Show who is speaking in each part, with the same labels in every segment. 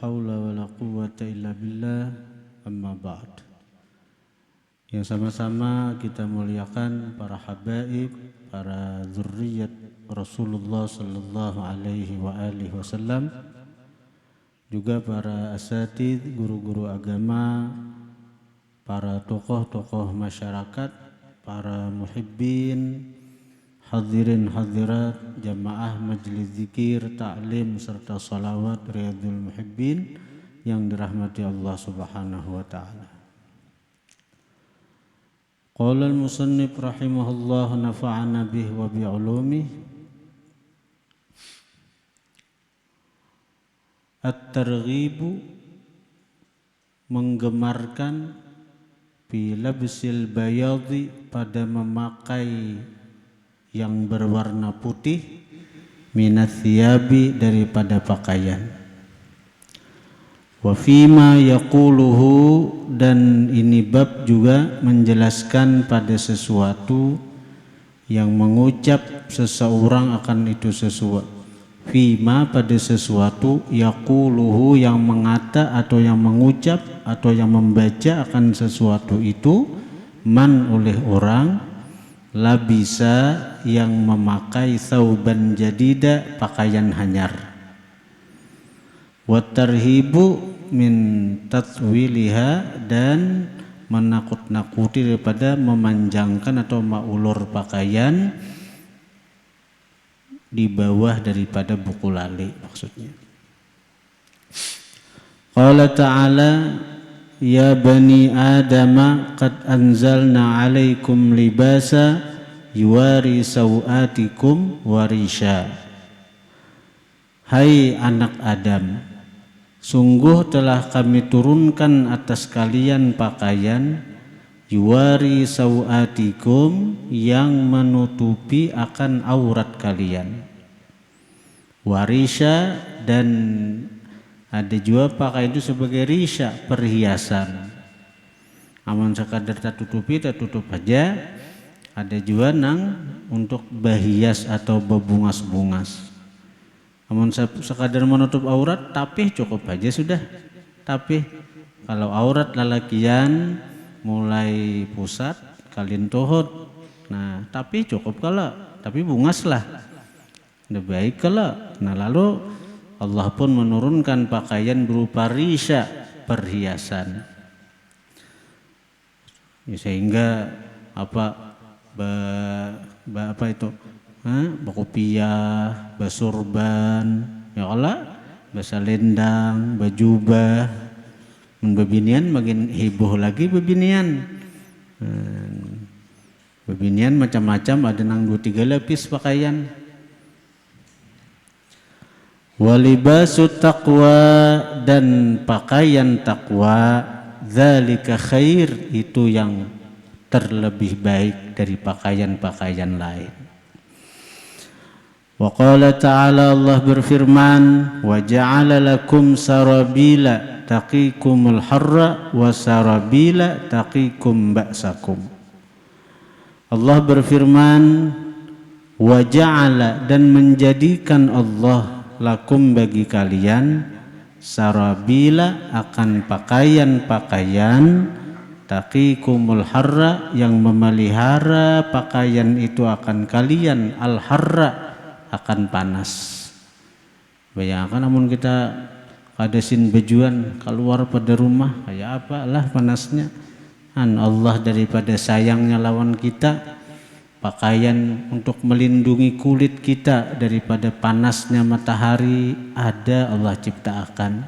Speaker 1: Haula wala quwwata illa billah, amma ba'd. Yang sama-sama kita muliakan para habaib, para zurriyat Rasulullah sallallahu alaihi wa alihi wasallam, juga para asatidz, guru-guru agama, para tokoh-tokoh masyarakat, para muhibbin, hadirin hadirat, jamaah majlis zikir, ta'lim serta salawat riyadul muhibbin yang dirahmati Allah Subhanahu wa taala. Qala al-musannif rahimahullah nafa'ana bih wa bi ulumih. At-targhibu, menggemarkan, fi labsil bayadi, pada memakai yang berwarna putih, minatsiyabi, daripada pakaian. Wa fima yaquluhu, dan ini bab juga menjelaskan pada sesuatu yang mengucap seseorang akan itu sesuatu. Fima, pada sesuatu, yaquluhu, yang mengata atau yang mengucap atau yang membaca akan sesuatu itu, man, oleh orang, labisa, yang memakai thauban jadida, pakaian hanyar. Wa tarhibu min tatwiliha, dan menakut-nakuti daripada memanjangkan atau maulur pakaian di bawah daripada buku lali, maksudnya. Qala ta'ala, ya bani adama qad anzalna alaikum libasa yuwari sawatikum warisha. Hai anak Adam, sungguh telah kami turunkan atas kalian pakaian yuwari sawatikum, yang menutupi akan aurat kalian. Warisha, dan ada juga pakai itu sebagai risha, perhiasan. Aman sekadar tak tutupi, tak tutup aja. Ada juga nang untuk bahias atau bebungas-bungas. Aman sekadar menutup aurat, tapi cukup aja sudah. Tapi kalau aurat lalakian mulai pusat, kalian tohot. Nah, tapi cukup kalau, tapi bungaslah. Udah baik kalau. Nah, lalu Allah pun menurunkan pakaian berupa risha, perhiasan. Ya, sehingga apa itu? Bakopiah, basurban, ya Allah, basalendang, bajubah. Bebinian makin heboh lagi bebinian. Bebinian macam-macam, ada nang 2-3 lapis pakaian. Walibasu taqwa, dan pakaian takwa, dzalika khair, itu yang terlebih baik dari pakaian-pakaian lain. Wa qala ta'ala, Allah berfirman, wa ja'ala lakum sarabila taqikumul harra wa sarabila taqikum ba'sakum. Allah berfirman, wa ja'ala, dan menjadikan Allah, lakum, bagi kalian, sarabila, akan pakaian-pakaian, taqikumul harra, yang memelihara pakaian itu akan kalian, al harra, akan panas. Bayangkan namun kita kadasin bejuan keluar pada rumah, kayak apalah panasnya. Allah daripada sayangnya lawan kita, pakaian untuk melindungi kulit kita daripada panasnya matahari ada Allah ciptakan.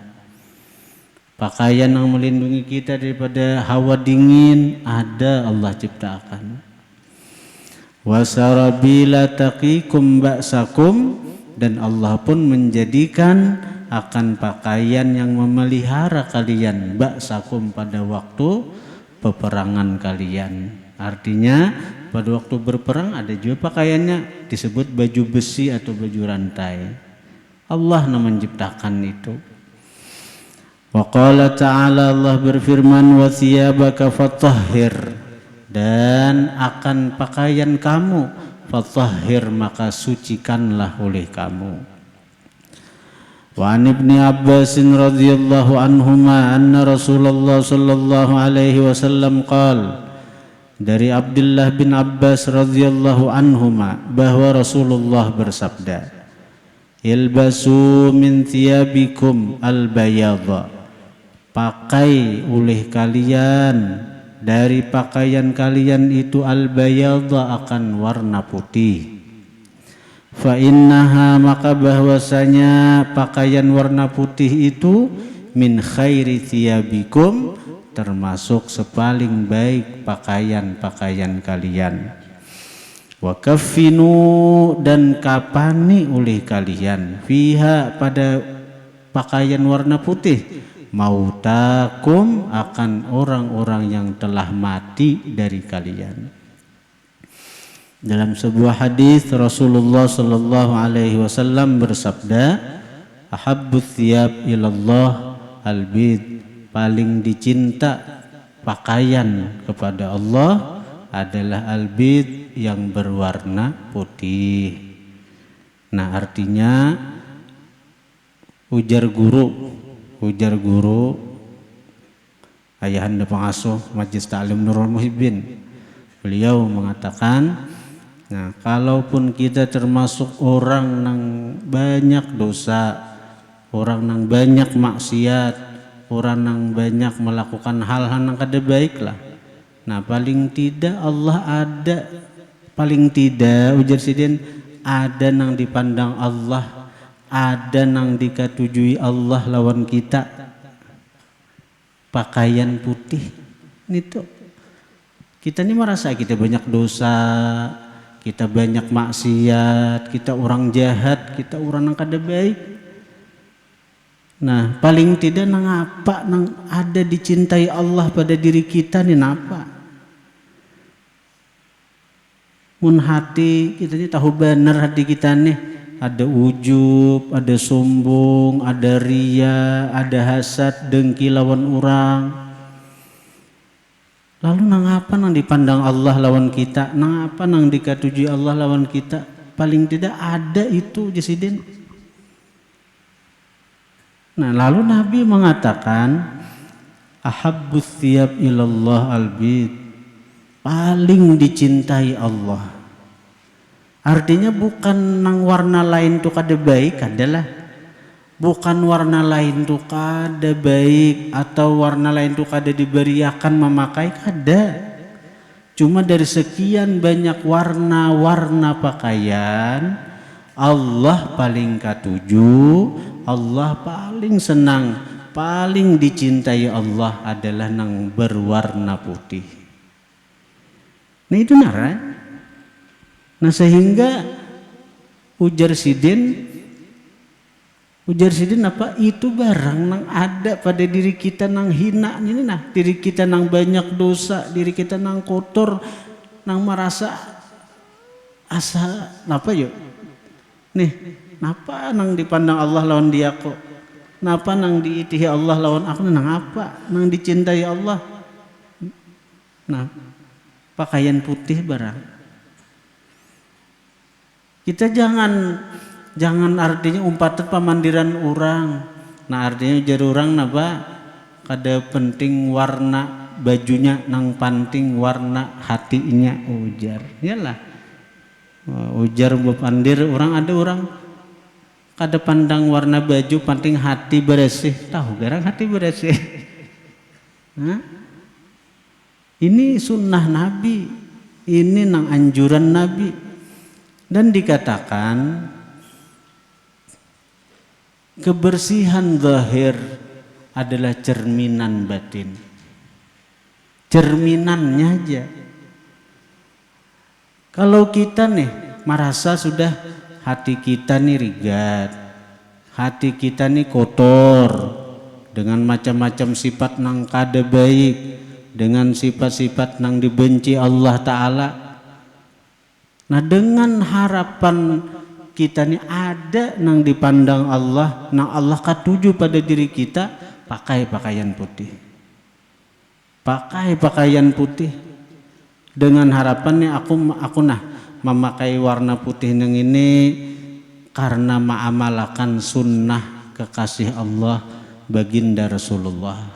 Speaker 1: Pakaian yang melindungi kita daripada hawa dingin ada Allah ciptakan. Wasarabila taqikum ba'sakum, dan Allah pun menjadikan akan pakaian yang memelihara kalian, ba'sakum, pada waktu peperangan kalian. Artinya pada waktu berperang ada juga pakaiannya disebut baju besi atau baju rantai. Allah yang menciptakan itu. Wa qala ta'ala, Allah berfirman, wa thiyabaka fatahhir, dan akan pakaian kamu, fatahhir, maka sucikanlah oleh kamu. Wa an Ibni Abbas radhiyallahu anhuma anna Rasulullah sallallahu alaihi wasallam qala, dari Abdullah bin Abbas radhiyallahu anhuma bahwa Rasulullah bersabda, ilbasu min thiyabikum al-bayadha, pakai oleh kalian dari pakaian kalian itu al-bayadha, akan warna putih. Fa innaha, maka bahwasanya pakaian warna putih itu min khairi thiyabikum, termasuk sepaling baik pakaian-pakaian kalian. Wa kaffinu, dan kapani oleh kalian, fiha, pada pakaian warna putih, mautakum, akan orang-orang yang telah mati dari kalian. Dalam sebuah hadis Rasulullah sallallahu alaihi wasallam bersabda, ahabbut thiyab ilallah albid, paling dicinta pakaian kepada Allah adalah albid, yang berwarna putih. Nah, artinya ujar guru ayahanda pengasuh Majelis Ta'lim Nurul Muhibbin, beliau mengatakan, nah, kalaupun kita termasuk orang yang banyak dosa, orang yang banyak maksiat, orang yang banyak melakukan hal-hal yang kada baik lah, nah paling tidak Allah ada, paling tidak ujar sidin, ada nang dipandang Allah, ada nang dikatujui Allah lawan kita, pakaian putih. Ini tuh kita ini merasa kita banyak dosa, kita banyak maksiat, kita orang jahat, kita orang yang kada baik. Nah, paling tidak nang apa nang ada dicintai Allah pada diri kita nih napa? Mun hati kita ini tahu benar, hati kita nih ada ujub, ada sombong, ada ria, ada hasad, dengki lawan orang. Lalu nang apa nang dipandang Allah lawan kita, nang apa nang dikatuji Allah lawan kita? Paling tidak ada itu jasidin. Nah, lalu Nabi mengatakan, ahabbus thiyab ilallah albid, paling dicintai Allah. Artinya bukan nang warna lain tuh kada baik, adalah bukan warna lain tuh kada baik atau warna lain tuh kada diberiakan memakai, kada. Cuma dari sekian banyak warna-warna pakaian, Allah paling katuju, Allah paling senang, paling dicintai Allah adalah nang berwarna putih. Nah itu nara. Nah sehingga ujar sidin apa itu barang nang ada pada diri kita nang hina ini, nah diri kita nang banyak dosa, diri kita nang kotor, nang merasa asa apa yuk nih, napa nang dipandang Allah lawan dia kok, napa nang diitihi Allah lawan aku, nang apa nang dicintai Allah. Nah pakaian putih barang. Kita jangan artinya umpatan pamandiran orang. Nah artinya ujar orang napa kada penting warna bajunya, nang penting warna hatinya ujar. Iyalah ujar bepandir orang, ada orang kada pandang warna baju, penting hati bersih. Tahu garang hati bersih. Nah, ini sunnah Nabi, ini nang anjuran Nabi. Dan dikatakan kebersihan zahir adalah cerminan batin. Cerminannya aja. Kalau kita nih merasa sudah hati kita nih rigat, hati kita nih kotor dengan macam-macam sifat nang kada baik, dengan sifat-sifat nang dibenci Allah Ta'ala. Nah dengan harapan kita nih ada nang dipandang Allah, nang Allah katuju pada diri kita, pakai pakaian putih. Pakai pakaian putih dengan harapan nih aku nah memakai warna putih nang ini karena mengamalkan sunnah kekasih Allah baginda Rasulullah.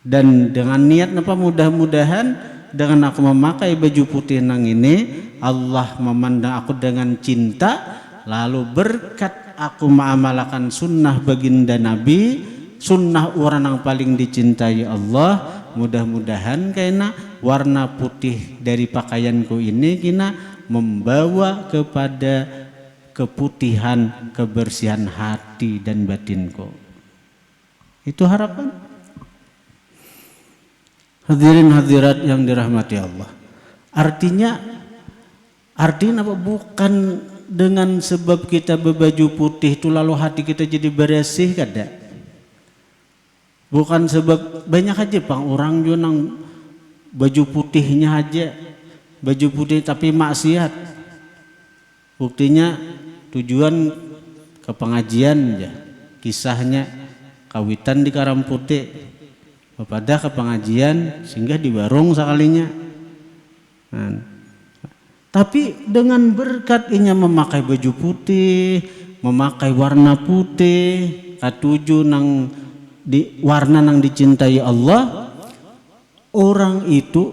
Speaker 1: Dan dengan niat apa, mudah-mudahan dengan aku memakai baju putih nang ini, Allah memandang aku dengan cinta, lalu berkat aku mengamalkan sunnah baginda Nabi, sunnah orang yang paling dicintai Allah, mudah-mudahan karena warna putih dari pakaianku ini kina membawa kepada keputihan, kebersihan hati dan batinku. Itu harapan. Hadirin hadirat yang dirahmati Allah. Artinya apa? Bukan dengan sebab kita berbaju putih itu lalu hati kita jadi bersih, kada. Bukan sebab banyak aja pang orang juga nang baju putihnya aja, baju putih tapi maksiat. Buktinya tujuan ke pengajian aja, kisahnya kawitan di Karang Putih, pada ke pengajian singgah di warung sekalinya. Nah, tapi dengan berkat inya memakai baju putih, memakai warna putih, katuju nang di warna nang dicintai Allah, orang itu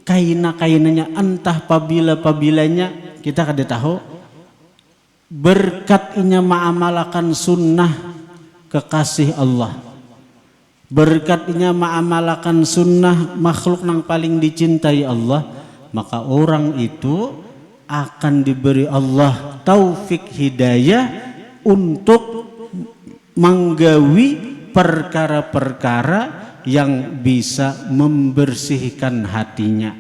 Speaker 1: kainanya entah pabilanya kita kada tahu, berkat inya mengamalkan sunnah kekasih Allah, berkat inya mengamalkan sunnah makhluk nang paling dicintai Allah, maka orang itu akan diberi Allah taufik hidayah untuk menggawi perkara-perkara yang bisa membersihkan hatinya.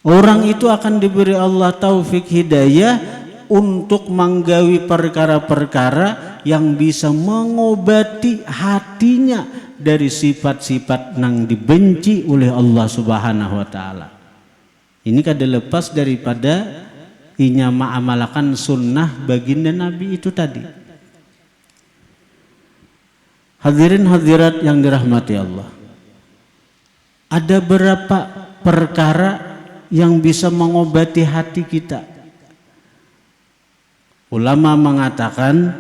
Speaker 1: Orang itu akan diberi Allah taufik hidayah untuk menggawi perkara-perkara yang bisa mengobati hatinya dari sifat-sifat yang dibenci oleh Allah Subhanahu wa taala. Ini kada lepas daripada inya mengamalkan sunnah baginda Nabi itu tadi. Hadirin hadirat yang dirahmati Allah. Ada berapa perkara yang bisa mengobati hati kita? Ulama mengatakan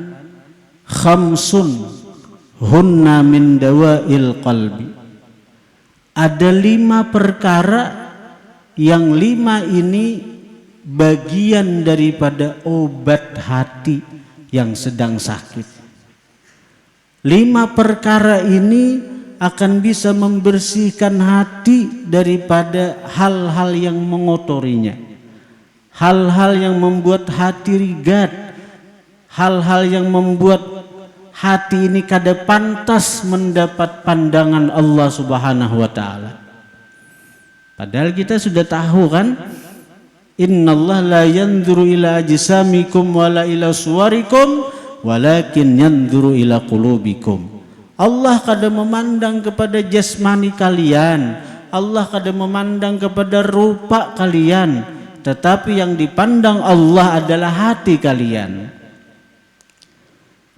Speaker 1: khamsun hunna min dawail qalbi. Ada 5 perkara yang 5 ini bagian daripada obat hati yang sedang sakit. 5 perkara ini akan bisa membersihkan hati daripada hal-hal yang mengotorinya, hal-hal yang membuat hati rigat, hal-hal yang membuat hati ini kada pantas mendapat pandangan Allah Subhanahu wa taala. Padahal kita sudah tahu kan, innallaha la yanzuru ila ajsamikum wala ila suwarikum walakin yanzuru ila qulubikum. Allah kada memandang kepada jasmani kalian, Allah kada memandang kepada rupa kalian, tetapi yang dipandang Allah adalah hati kalian.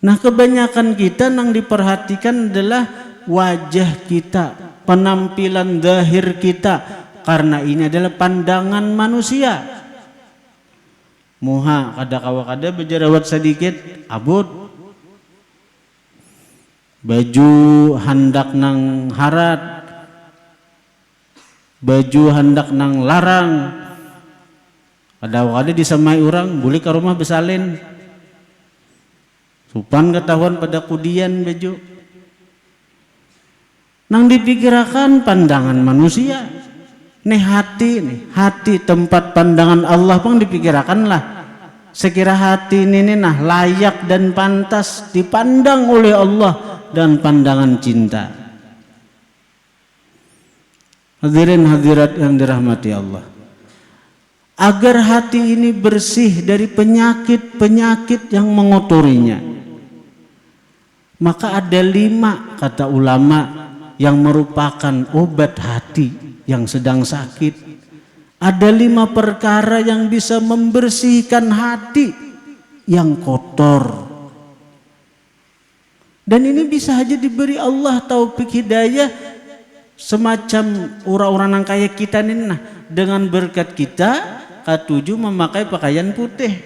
Speaker 1: Nah, kebanyakan kita yang diperhatikan adalah wajah kita, penampilan zahir kita, karena ini adalah pandangan manusia. Muha kada kawa kada berjerawat sedikit abut, baju handak nang harat, baju handak nang larang, kada kada disamai orang boleh ke rumah besalin, supan ketahuan pada kudian baju nang dipikirkan pandangan manusia. Nih hati tempat pandangan Allah pun dipikirkan lah. Sekira hati ini nah layak dan pantas dipandang oleh Allah dan pandangan cinta. Hadirin hadirat yang dirahmati Allah. Agar hati ini bersih dari penyakit-penyakit yang mengotorinya, maka ada 5 kata ulama yang merupakan obat hati yang sedang sakit. Ada 5 perkara yang bisa membersihkan hati yang kotor. Dan ini bisa saja diberi Allah taufik hidayah semacam orang-orang yang kayak kita ini nah, dengan berkat kita katuju memakai pakaian putih.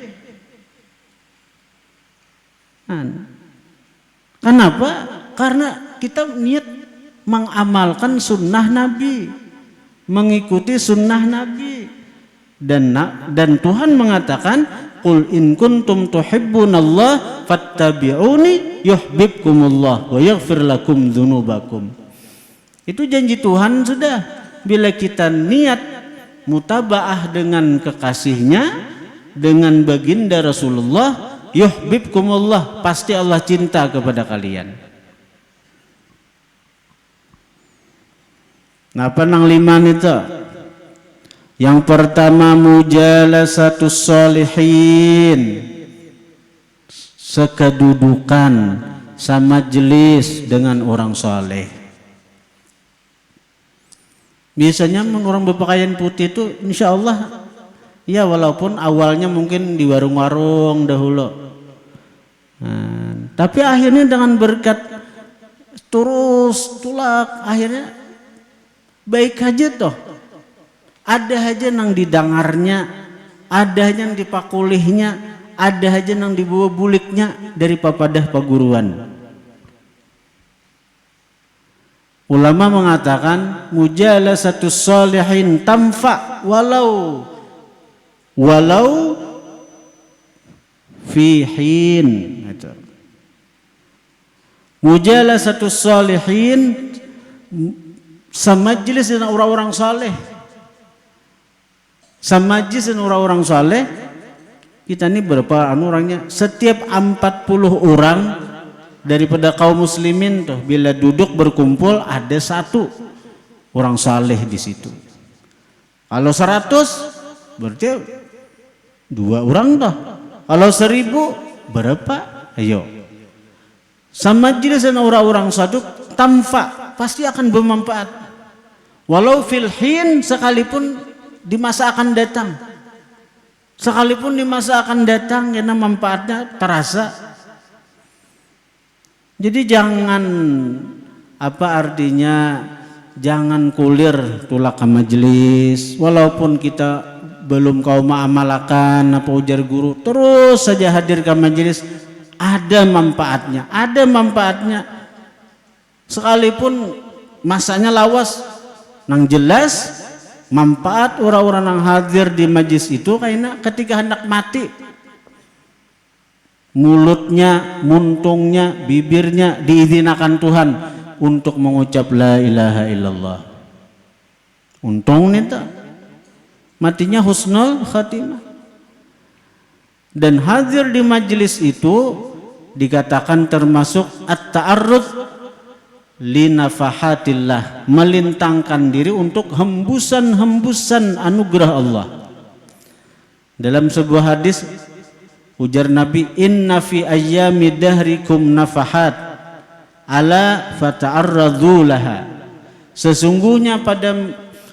Speaker 1: Kenapa? Karena kita niat mengamalkan sunnah Nabi, mengikuti sunnah Nabi, dan Tuhan mengatakan, qul in kuntum tuhibbunallah fattabi'uni yuhibbukumullah wa yaghfir lakum dzunubakum. Itu janji Tuhan sudah. Bila kita niat mutabaah dengan kekasihnya, dengan baginda Rasulullah, yuhibbukumullah, pasti Allah cinta kepada kalian. Nah, penang liman itu yang pertama mujalasatus sholihin, sekedudukan samajelis dengan orang soleh. Biasanya orang berpakaian putih itu insya Allah ya, walaupun awalnya mungkin di warung-warung dahulu, tapi akhirnya dengan berkat terus tulak, akhirnya baik aja toh. Ada aja nang didangarnya, ada aja nang dipakulihnya, ada aja nang dibawa buliknya dari papadah paguruan. Ulama mengatakan mujalasatus sholihin tamfa walau fi hin. Mujalasatus sholihin, samajlis dengan orang-orang saleh. Samajlis dengan orang-orang saleh. Kita ini berapa orangnya? Setiap 40 orang daripada kaum muslimin tuh, bila duduk berkumpul ada satu orang saleh di situ. Kalau 100 berarti 2 orang toh. Kalau 1000 berapa? Ayo. Samajlis dengan orang-orang saduk tamfa, pasti akan bermanfaat. Walau fil hin, sekalipun di masa akan datang. Sekalipun di masa akan datang, karena manfaatnya terasa. Jadi jangan, apa artinya, jangan kulir tulak ke majelis. Walaupun kita belum kau mengamalkan apa ujar guru, terus saja hadir ke majelis. Ada manfaatnya, ada manfaatnya. Sekalipun masanya lawas, nang jelas manfaat orang-orang yang hadir di majlis itu karena ketika hendak mati, mulutnya, muntungnya, bibirnya diizinkan Tuhan untuk mengucap la ilaha illallah. Untung nih tak, matinya husnul khatimah. Dan hadir di majlis itu dikatakan termasuk at-ta'arrud linafahatillah, melintangkan diri untuk hembusan-hembusan anugerah Allah. Dalam sebuah hadis ujar Nabi, inna fi ayyami dahrikum nafahat ala fata'arradhu laha. Sesungguhnya pada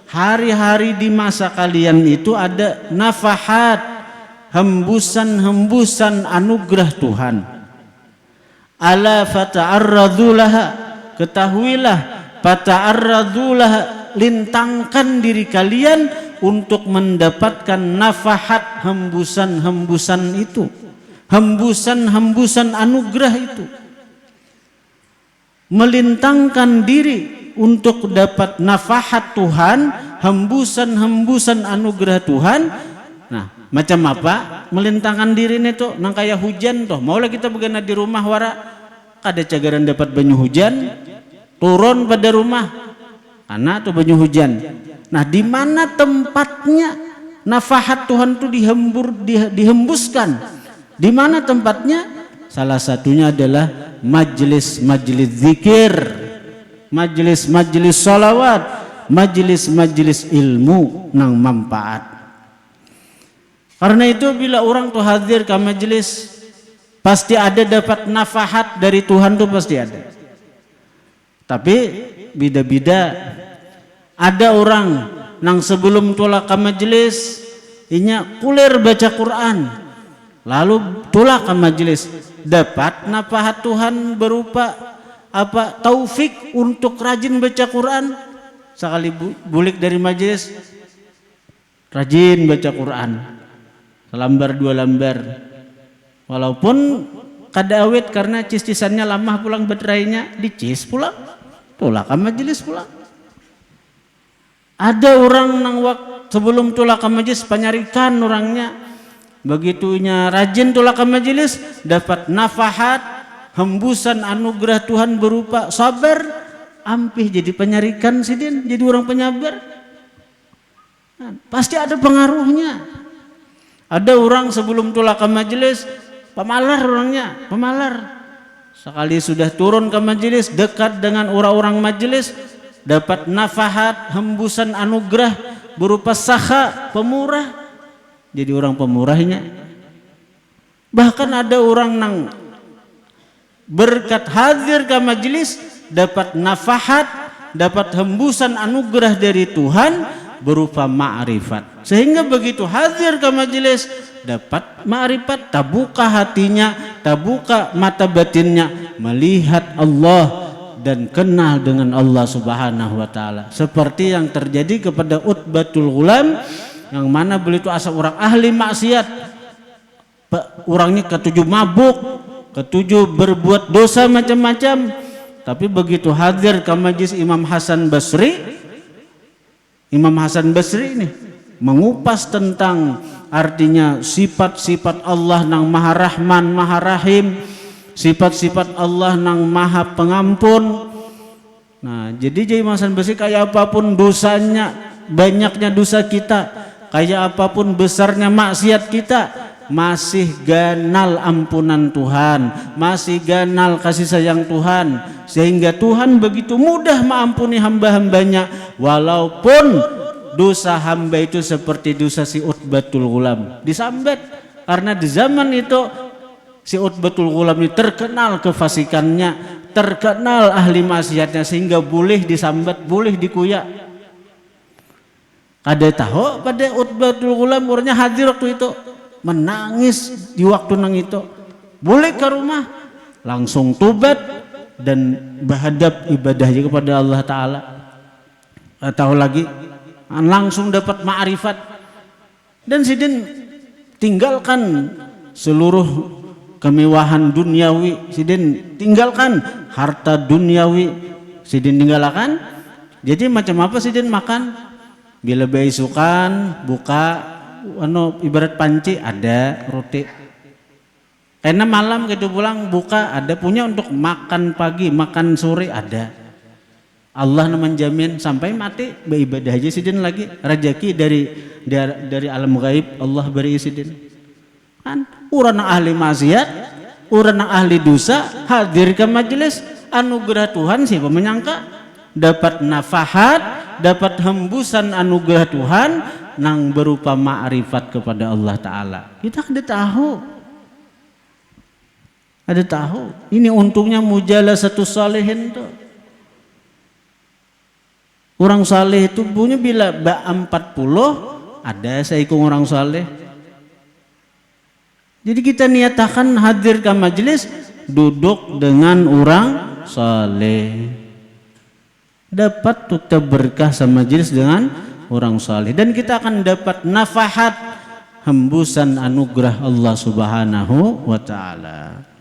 Speaker 1: hari-hari di masa kalian itu ada nafahat, hembusan-hembusan anugerah Tuhan. Ala fata'arradhu laha, ketahuilah, fata'arradhu laha, lintangkan diri kalian untuk mendapatkan nafahat, hembusan-hembusan itu, hembusan-hembusan anugerah itu. Melintangkan diri untuk dapat nafahat Tuhan, hembusan-hembusan anugerah Tuhan. Nah, macam apa melintangkan diri ini tuh? Nang kayak hujan toh, maulah kita begana di rumah wara ada cagaran dapat banyu hujan, turun pada rumah karena tuh banyu hujan. Nah, di mana tempatnya nafahat Tuhan itu dihembuskan? Di mana tempatnya? Salah satunya adalah majlis-majlis zikir, majlis-majlis salawat, majlis-majlis ilmu nang manfaat. Karena itu bila orang tuh hadir ke majlis, pasti ada dapat nafahat dari Tuhan tuh pasti ada. Tapi beda-beda. Ada orang nang sebelum tulak ke majelis inya kulir baca Quran, lalu tulak ke majelis, dapat nafahat Tuhan berupa apa? Taufik untuk rajin baca Quran. Sekali bulik dari majelis, rajin baca Quran, selambar 2 lembar, walaupun kada awet karena cis-cisannya lama pulang baterainya dicis pulang ke majelis pulang. Ada orang nang sebelum tulak ke majelis penyarikan orangnya, begitunya rajin tulak ke majelis dapat nafahat hembusan anugerah Tuhan berupa sabar, ampih jadi penyarikan sidin, jadi orang penyabar. Pasti ada pengaruhnya. Ada orang sebelum tulak ke majelis pemalar orangnya, pemalar. Sekali sudah turun ke majelis dekat dengan orang-orang majelis dapat nafahat hembusan anugerah berupa sakha, pemurah, jadi orang pemurahnya. Bahkan ada orang nang berkat hadir ke majelis dapat nafahat, dapat hembusan anugerah dari Tuhan berupa ma'rifat, sehingga begitu hadir ke majelis dapat ma'rifat, terbuka hatinya, terbuka mata batinnya, melihat Allah dan kenal dengan Allah Subhanahu wa taala. Seperti yang terjadi kepada Utbatul Ghulam, yang mana beliau itu asal orang ahli maksiat, orangnya ketujuh mabuk, ketujuh berbuat dosa macam-macam, tapi begitu hadir ke majelis Imam Hasan Basri, Imam Hasan Basri ini mengupas tentang artinya sifat-sifat Allah nang Maha Rahman, Maha Rahim, sifat-sifat Allah nang Maha Pengampun. Nah, jadi Imam Hasan Basri kayak apapun dosanya, banyaknya dosa kita, kayak apapun besarnya maksiat kita, masih ganal ampunan Tuhan, masih ganal kasih sayang Tuhan, sehingga Tuhan begitu mudah mengampuni hamba-hambanya walaupun dosa hamba itu seperti dosa si Utbatul Ghulam disambat. Karena di zaman itu si Utbatul Ghulam ini terkenal kefasikannya, terkenal ahli maksiatnya, sehingga boleh disambat, boleh dikuyak. Kada tahu pada Utbatul Ghulam orangnya hadir waktu itu, menangis di waktu nang itu, boleh ke rumah langsung tobat dan berhadap ibadahnya kepada Allah Ta'ala. Tahu lagi langsung dapat ma'rifat, dan sidin tinggalkan seluruh kemewahan duniawi, sidin tinggalkan harta duniawi, sidin tinggalkan. Jadi macam apa sidin makan, bila beisukan buka ibarat panci ada roti, karena malam gitu pulang buka ada, punya untuk makan pagi makan sore ada. Allah menjamin sampai mati beribadah aja sidin lagi, rezeki dari alam gaib Allah beri sidin. Kan urang ahli maksiat, urang ahli dosa hadir ke majelis, anugerah Tuhan siapa menyangka dapat nafahat, dapat hembusan anugerah Tuhan nang berupa ma'rifat kepada Allah Ta'ala. Kita ada tahu ini untungnya mujalasatus salihin tuh. Orang saleh itu punya bila 40 ada seikung orang saleh. Jadi kita niatakan hadir ke majelis duduk dengan orang saleh, dapat tetap berkah sama majelis dengan orang saleh, dan kita akan dapat nafahat hembusan anugerah Allah Subhanahu wa taala.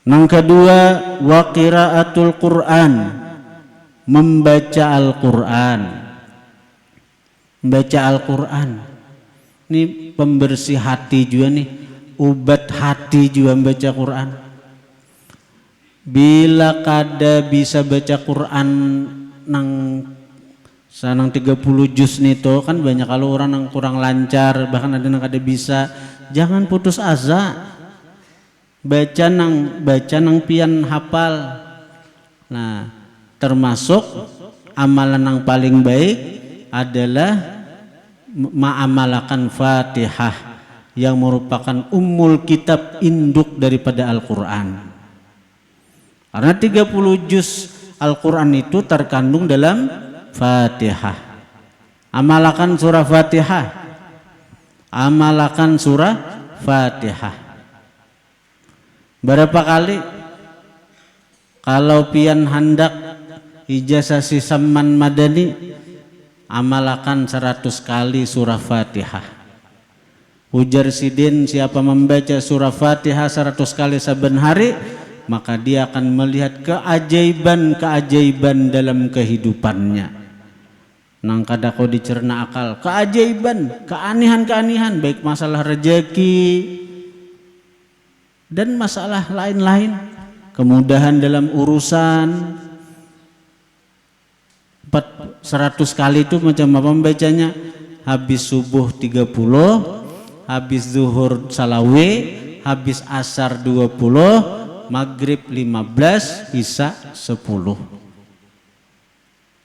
Speaker 1: Yang kedua, wa qiraatul Quran, membaca Al-Quran. Membaca Al-Quran ini pembersih hati juga nih, obat hati juga membaca Quran. Bila kada bisa baca Quran nang sanang 30 juz nih to, kan banyak kalau orang yang kurang lancar, bahkan ada yang kada bisa, jangan putus asa. Baca nang pian hafal. Nah, termasuk amalan yang paling baik adalah ma'amalakan Fatihah, yang merupakan ummul kitab, induk daripada Al-Quran. Karena 30 juz Al-Quran itu terkandung dalam Fatihah. Amalakan surah Fatihah, amalakan surah Fatihah. Berapa kali kalau pian hendak ijazah si Saman Madani, amalakan 100 kali surah Fatihah. Ujar Sidin, siapa membaca surah Fatihah 100 kali saben hari, maka dia akan melihat keajaiban-keajaiban dalam kehidupannya. Nang kada kau dicerna akal, keajaiban, keanihan-keanihan, baik masalah rezeki dan masalah lain-lain, kemudahan dalam urusan. 100 kali itu macam apa membacanya? Habis subuh 30, habis zuhur salawe, habis asar 20, maghrib 15, isya 10.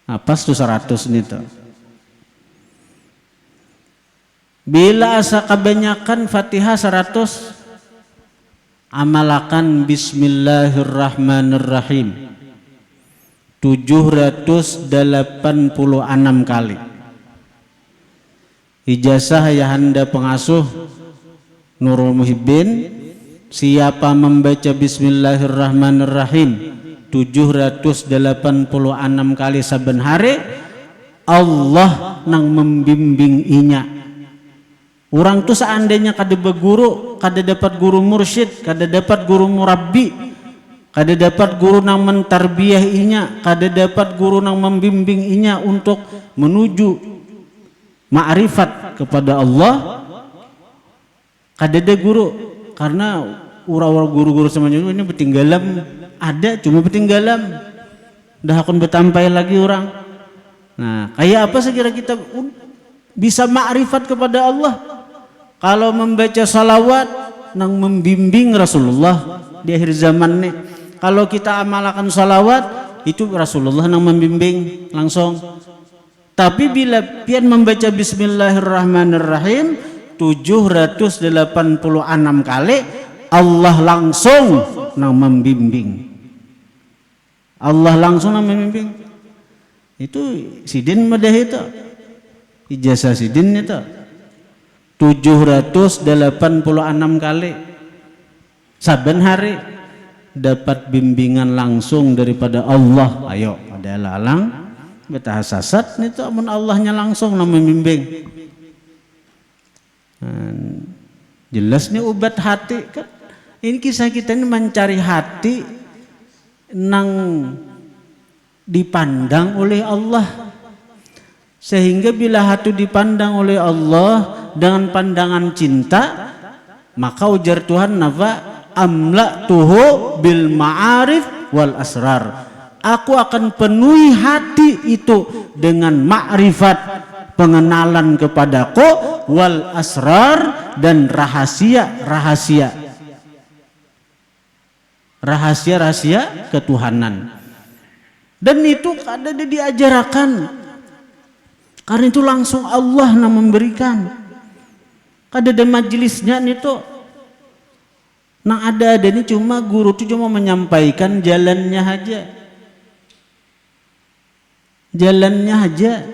Speaker 1: Apa tuh 100 nih tuh? Bila asa kebanyakan Fatihah 100, amalakan Bismillahirrahmanirrahim 786 kali. Ijazah ayahanda pengasuh Nurul Muhibbin, siapa membaca Bismillahirrahmanirrahim 786 kali saben hari, Allah nang membimbing inya. Orang tuh seandainya kada berguru, kada dapat guru mursyid, kada dapat guru murabbi, kada dapat guru nang mentarbiyah inya, kada dapat guru nang membimbing inya untuk menuju ma'rifat kepada Allah, kada ada guru. Karena orang-orang guru-guru semacam ini bertinggalam, ada cuma bertinggalam, dah akan bertampai lagi orang. Nah, kayak apa sekira kita bisa ma'rifat kepada Allah? Kalau membaca salawat nang membimbing Rasulullah di akhir zaman nih. Kalau kita amalkan salawat, itu Rasulullah nang membimbing langsung. Tapi bila pian membaca Bismillahirrahmanirrahim 786 kali, Allah langsung nang membimbing. Allah langsung nang membimbing. Itu Sidin madah itu. Ijazah Sidin itu 786 kali saben hari dapat bimbingan langsung daripada Allah. Ayo ada lalang betah sasat itu amun Allahnya langsung nama membimbing. Jelas nih obat hati kan. Ini kisah kita ini mencari hati nang dipandang oleh Allah, sehingga bila hati dipandang oleh Allah dengan pandangan cinta, maka ujar Tuhan nafa amla tuhu bil ma'arif wal asrar. Aku akan penuhi hati itu dengan ma'rifat, pengenalan kepadaku, wal asrar, dan rahasia-rahasia ketuhanan. Dan itu ada diajarkan, karena itu langsung Allah yang memberikan. Ada majelisnya itu nang ada ini cuma guru itu cuma menyampaikan jalannya aja. Jalannya aja.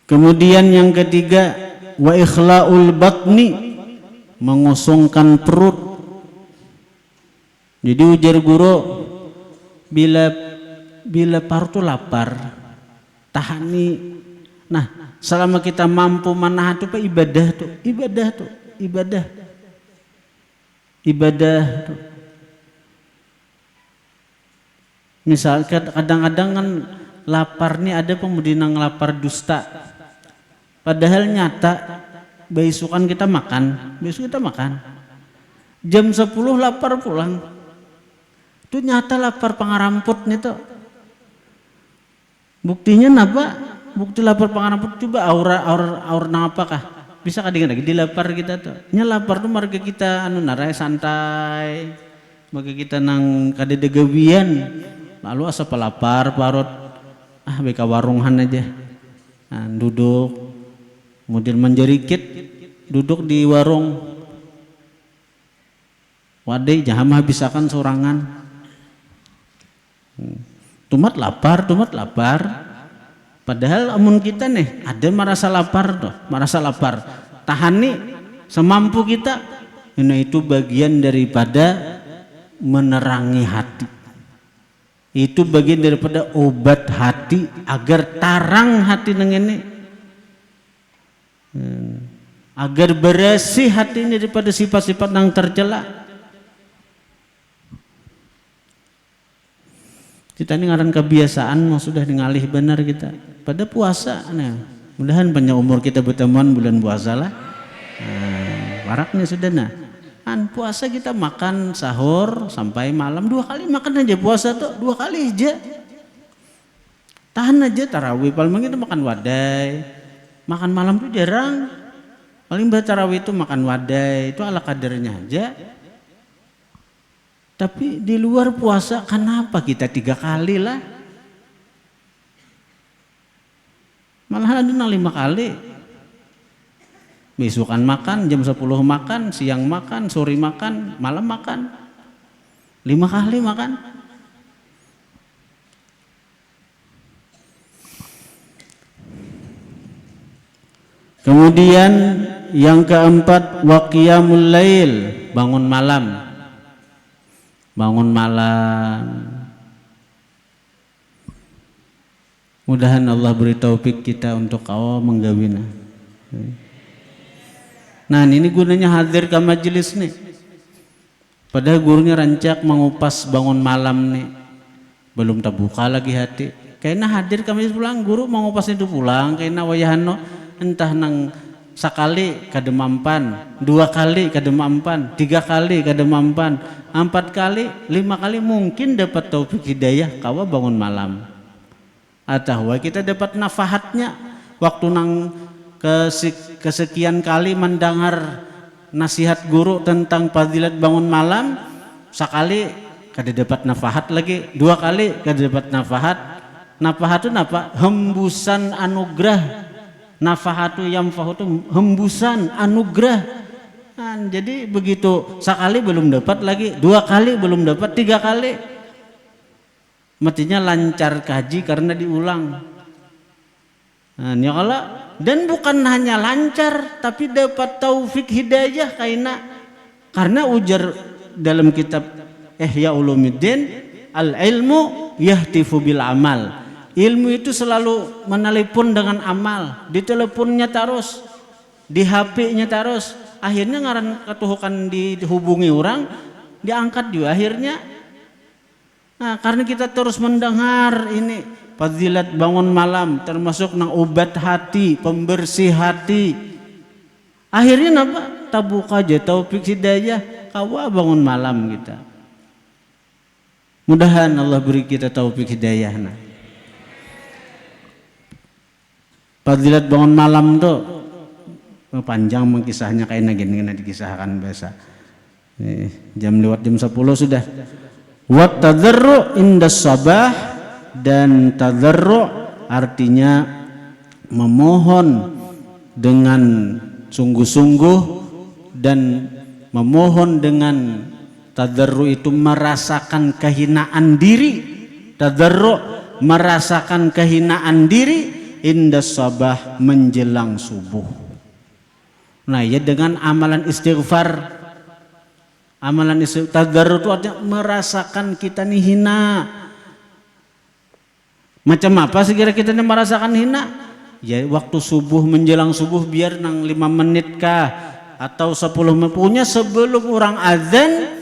Speaker 1: Kemudian yang ketiga, wa ikhla'ul batni, mengosongkan perut. Jadi ujar guru, bila perut lapar, tahani. Nah, selama kita mampu menahan itu ibadah tuh. Misalkan kadang-kadang kan lapar nih ada pemudian yang lapar dusta. Padahal nyata besokan kita makan, jam 10 lapar pulang. Itu nyata lapar pangaramput nih tuh. Buktinya apa? Bukti lapar pangaramput coba aur nang apakah? Bisa kadang lagi di lapar kita tuh. Nya lapar tuh marga kita narai santai. Marga kita nang kadede gawian. Lalu asa pelapar parut beka warungan aja. Nah, duduk kemudian menjerikit duduk di warung wadai jahamah bisakan sorangan. Tumat lapar padahal amun kita nih ada merasa lapar tahan nih semampu kita. Nah itu bagian daripada menerangi hati. Itu bagian daripada obat hati agar tarang hati nang ini, agar bersih hati ini daripada sifat-sifat yang tercela. Kita ini ngaran kebiasaan mau sudah ngalih benar kita pada puasa. Nah, mudahan panjang umur kita bertemuan bulan puasa lah. Waraknya sudah nah. Puasa kita makan sahur sampai malam 2 kali makan aja puasa tuh 2 kali aja. Tahan aja tarawih paling kita makan wadai. Makan malam tuh jarang. Paling tarawih itu makan wadai itu ala kadarnya aja. Tapi di luar puasa kenapa kita 3 kali lah? Malah ada yang 5 kali. Besokan makan, jam 10 makan, siang makan, sore makan, malam makan. 5 kali makan. Kemudian yang keempat, wa qiyamul lail, bangun malam. Bangun malam. Mudahan Allah beri taufik kita untuk kau menggawina. Nah ini gunanya hadir ke majelis nih. Padahal gurunya rancak mengupas bangun malam nih. Belum terbuka lagi hati. Kayaknya hadir ke majelis pulang guru mengupas itu pulang. Kayaknya wayahano entah nang sekali kademampan, 2 kali kademampan, 3 kali kademampan, 4 kali, 5 kali mungkin dapat taufik hidayah kawa bangun malam. Atau kita dapat nafahatnya waktu nang kesekian kali mendengar nasihat guru tentang fadilat bangun malam, sekali kada dapat nafahat lagi, 2 kali kada dapat nafahat. Nafahat itu apa? Hembusan anugerah. Nafahatu yang fahutu hembusan anugerah. Nah, jadi begitu sekali belum dapat lagi, 2 kali belum dapat, 3 kali. Mestinya lancar kaji karena diulang. Nah, ya Allah. Dan bukan hanya lancar tapi dapat taufik hidayah karena ujar dalam kitab Ihya Ulumuddin, al ilmu yahtifu bil amal. Ilmu itu selalu menelepon dengan amal, diteleponnya terus, di HP-nya terus. Akhirnya ngaran ketuhukan dihubungi orang, diangkat juga akhirnya. Nah, karena kita terus mendengar ini fadilat bangun malam termasuk nang obat hati, pembersih hati. Akhirnya apa? Tabuka aja taufik hidayah kawa bangun malam kita. Mudahan Allah beri kita taufik hidayah. Nah. Fadilat bangun malam tuh panjang mengkisahnya kayak gini dikisahkan biasa. Jam lewat jam 10 sudah. Wa tadarru inda sabah, dan tadarru artinya memohon dengan sungguh-sungguh, dan memohon dengan tadarru itu merasakan kehinaan diri. Tadarru merasakan kehinaan diri inda sabah menjelang subuh. Nah ya dengan amalan istighfar. Amalan istighfar tadarru itu artinya merasakan kita nih hina. Macam apa sih kira kita nih merasakan hina? Ya waktu subuh menjelang subuh biar nang 5 menit kah atau 10 menit punya sebelum orang azan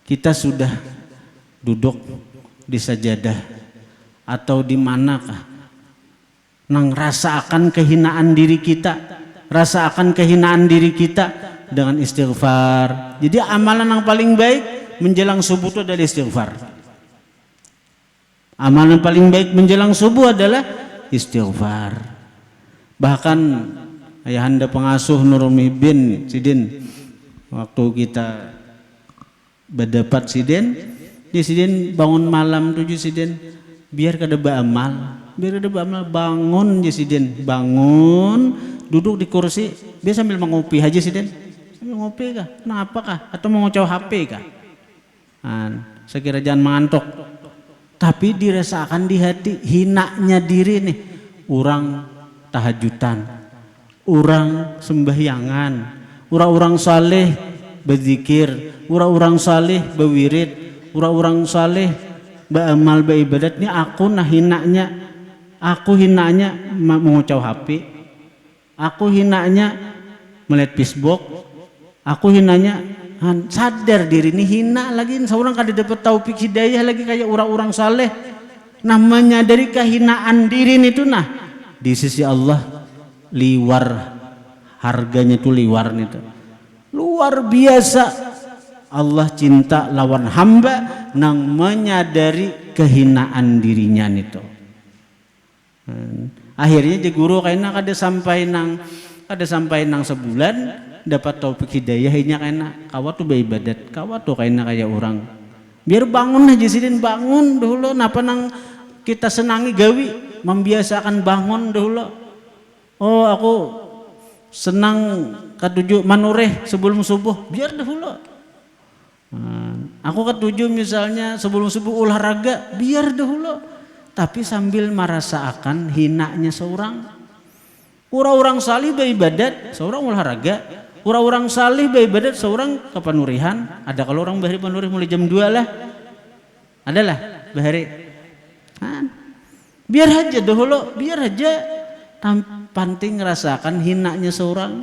Speaker 1: kita sudah duduk di sajadah atau di manakah nang rasa akan kehinaan diri kita, rasa akan kehinaan diri kita dengan istighfar. Jadi amalan yang paling baik menjelang subuh itu adalah istighfar. Amalan paling baik menjelang subuh adalah istighfar. Bahkan ayahanda pengasuh Nurul Muhibin Sidin waktu kita berdapat Sidin, di Sidin bangun malam 7 Sidin biar kada beramal. Biar ada bangun aja Sidin, bangun duduk di kursi dia sambil mengopi aja Sidin, sambil ngopi kah, kenapa kah, atau mau ngocok HP kah. Saya kira jangan mengantuk, tapi dirasakan di hati hinanya diri nih, orang tahajudan, orang sembahyangan, orang-orang saleh berzikir, orang-orang saleh berwirid, orang-orang saleh beramal beribadatnya aku hinanya mengucap HP, aku hinanya melihat Facebook, aku hinanya sadar diri ini hina lagi, seorang kada dapat taufik hidayah lagi kayak orang-orang saleh. Namanya dari kehinaan diri itu di sisi Allah liwar harganya tuh liwar itu luar biasa. Allah cinta lawan hamba nang menyadari kehinaan dirinya itu. Akhirnya di guru kayaknya kada sampai nang sebulan dapat taufik hidayahnya kayaknya kawa tuh beribadat, kawa tuh kayaknya kayak orang. Biar bangun aja sidin bangun dulu napa nang kita senangi gawi membiasakan bangun dulu. Oh aku senang ketujuh manureh sebelum subuh biar dahulu. Aku ketujuh misalnya sebelum subuh olahraga biar dahulu, tapi sambil merasakan hinanya seorang. Orang-orang salih beribadat, seorang olahraga. Orang-orang salih beribadat, seorang kepanurihan. Ada kalau orang bahari panurih mulai jam 2 lah, adalah bahari. Biar aja dahulu, biar aja penting ngerasakan hinanya seorang.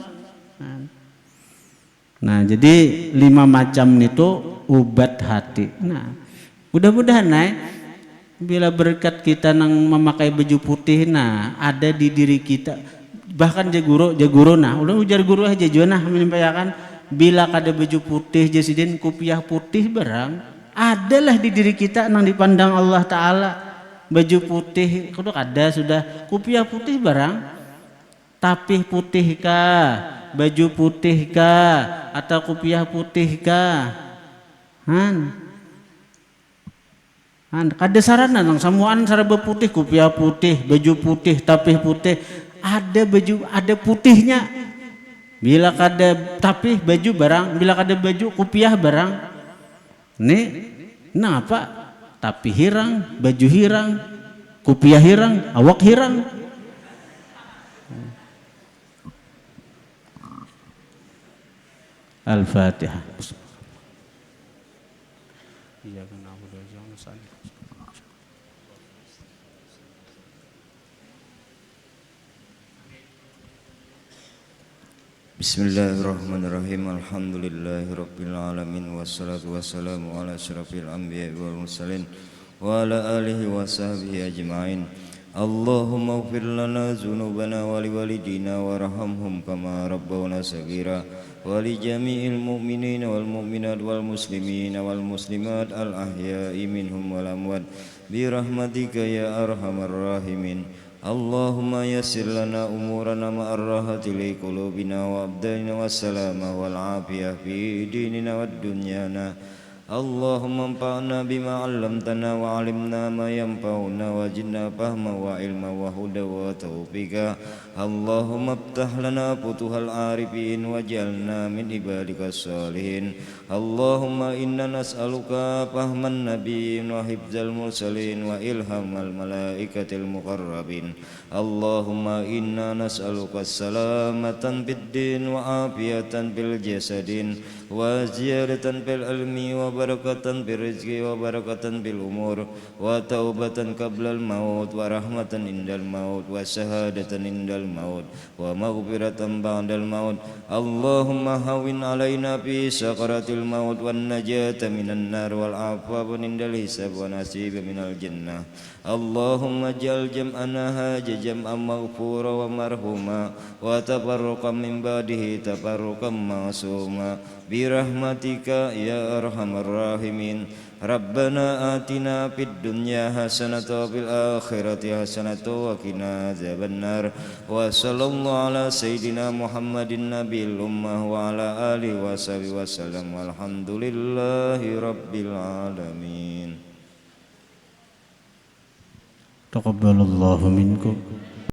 Speaker 1: Nah jadi 5 macam itu ubat hati. Nah mudah-mudahan bila berkat kita nang memakai baju putih ada di diri kita, bahkan jaguro udah ujar guru aja jona menyampaikan bila kada baju putih jasidin kupiah putih barang adalah di diri kita nang dipandang Allah Ta'ala. Baju putih kudu ada sudah kupiah putih barang, tapi putih kah, baju putih kah, atau kupiah putih kah? Kada sarana nang samuan saraba putih, kupiah putih, baju putih, tapi putih. Ada baju ada putihnya. Bila kada tapi baju barang, bila kada baju kupiah barang. Nih, kenapa? Tapi hirang, baju hirang, kupiah hirang, awak hirang. Al-Fatihah.
Speaker 2: Bismillahirrahmanirrahim. Alhamdulillahirabbil alamin wassalatu wassalamu ala asyrafil anbiya'i wal mursalin wa ala alihi wa sahbihi ajma'in. Allahumma ighfir lana dzunubana wa liwalidina warhamhum kama rabbawna shaghira wa li jami'il mu'minina wal mu'minat wal muslimina wal muslimat al ahya'i minhum wal amwat bi rahmatika ya arhamar rahimin. Allahumma yassir lana umurana ma'ar rahati li qulubina wa abdanina wassalama wal afiyah fi dinina wad dunyana. Allahumma anfa'na bima 'allamtana wa 'allimna ma yanfa'una wa zidna fahma wa ilma wa huda wa taufiqa. Allahumma iftah lana futuhal arifin waj'alna min ibadikas shalihin. Allahumma inna nas'aluka fahman nabiyyin wa hifzal mursalin wa ilhamal malaikatil muqarrabin. Allahumma inna nas'aluka salamatan fid din wa afiyatan fil jasadin wa ziyadatan fil ilmi wa barakatan fil rizqi wa barakatan fil umur wa taubatan qablal maut wa rahmatan indal maut wa syahadatan indal maut wa maghfiratan ba'dal maut. Allahumma hawwin alaina fi sakaratil maut wan najata minan nar wal afwa indal hisab wa nasib minal jannah. Allahumma ja'al jam'ana hadha jam'an maghfura wa marhuma wa tafarruqan min ba'dihi tafarruqan ma'suma bi rahmatika ya arhamar rahimin. Rabbana atina fid dunya hasanatan wa fil akhirati hasanatan wa qina adzabannar. Wa sallallahu ala sayidina Muhammadin nabiyil ummah wa ala alihi wa sahbihi wasallam. Walhamdulillahi rabbil alamin.
Speaker 1: Taqabbalallahu minkum.